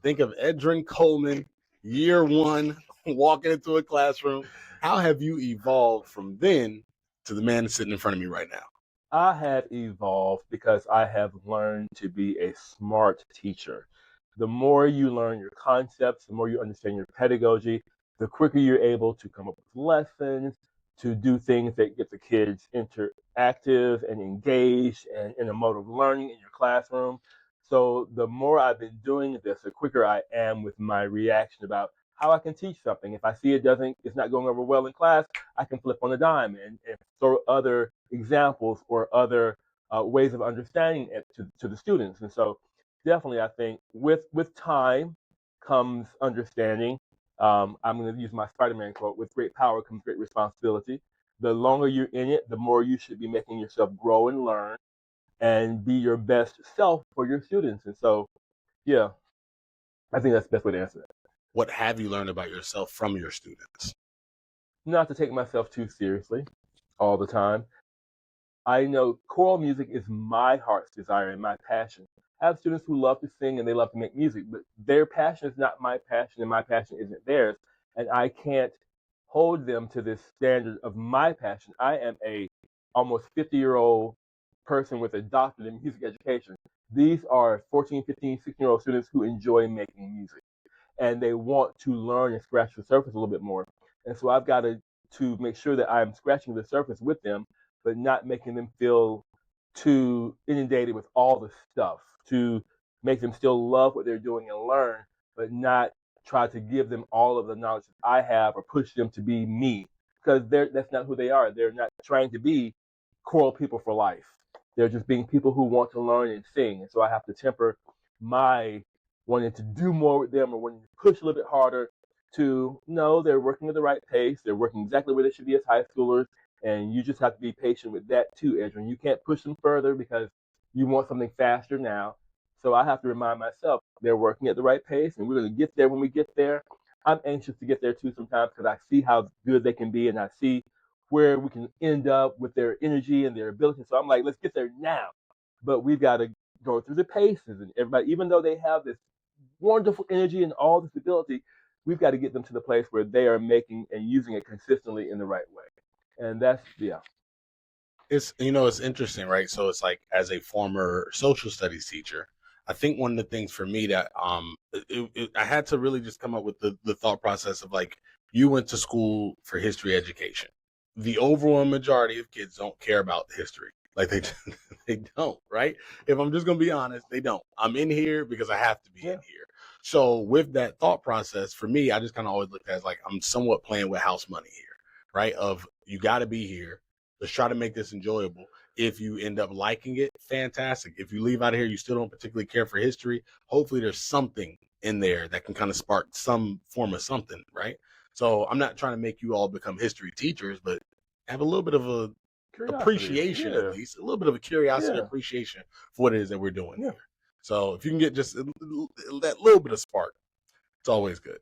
Think of Edrin Coleman, year one, walking into a classroom. How have you evolved from then to the man that's sitting in front of me right now? I have evolved because I have learned to be a smart teacher. The more you learn your concepts, the more you understand your pedagogy, the quicker you're able to come up with lessons, to do things that get the kids interactive and engaged and in a mode of learning in your classroom. So the more I've been doing this, the quicker I am with my reaction about how I can teach something. If I see it's not going over well in class, I can flip on a dime and throw other examples or other ways of understanding it to the students. And so definitely I think with time comes understanding. I'm going to use my Spider-Man quote: with great power comes great responsibility. The longer you're in it, the more you should be making yourself grow and learn and be your best self for your students. And so, yeah, I think that's the best way to answer that. What have you learned about yourself from your students? Not to take myself too seriously all the time. I know choral music is my heart's desire and my passion. I have students who love to sing and they love to make music, but their passion is not my passion and my passion isn't theirs. And I can't hold them to this standard of my passion. I am a almost 50-year-old person with a doctorate in music education. These are 14, 15, 16-year-old students who enjoy making music and they want to learn and scratch the surface a little bit more. And so I've got to make sure that I'm scratching the surface with them, but not making them feel too inundated with all the stuff, to make them still love what they're doing and learn, but not try to give them all of the knowledge that I have or push them to be me, because that's not who they are. They're not trying to be choral people for life. They're just being people who want to learn and sing. And so I have to temper my wanting to do more with them or wanting to push a little bit harder to no, they're working at the right pace. They're working exactly where they should be as high schoolers. And you just have to be patient with that too, Edwin. You can't push them further because you want something faster now. So I have to remind myself they're working at the right pace and we're going to get there when we get there. I'm anxious to get there too sometimes because I see how good they can be and I see where we can end up with their energy and their ability. So I'm like, let's get there now. But we've got to go through the paces and everybody, even though they have this wonderful energy and all this ability, we've got to get them to the place where they are making and using it consistently in the right way. And that's, yeah. It's interesting, right? So it's like, as a former social studies teacher, I think one of the things for me that I had to really just come up with the thought process of like, you went to school for history education. The overwhelming majority of kids don't care about history. Like they they don't, right? If I'm just gonna be honest, they don't. I'm in here because I have to be in Yeah. here. So with that thought process, for me, I just kind of always looked at it as like, I'm somewhat playing with house money here, right? Of, you got to be here. Let's try to make this enjoyable. If you end up liking it, fantastic. If you leave out of here, you still don't particularly care for history, hopefully there's something in there that can kind of spark some form of something, right? So I'm not trying to make you all become history teachers, but have a little bit of a Curiosity. appreciation, at Yeah. least a little bit of a curiosity and Yeah. appreciation for what it is that we're doing Yeah. here. So if you can get just that little bit of spark, it's always good.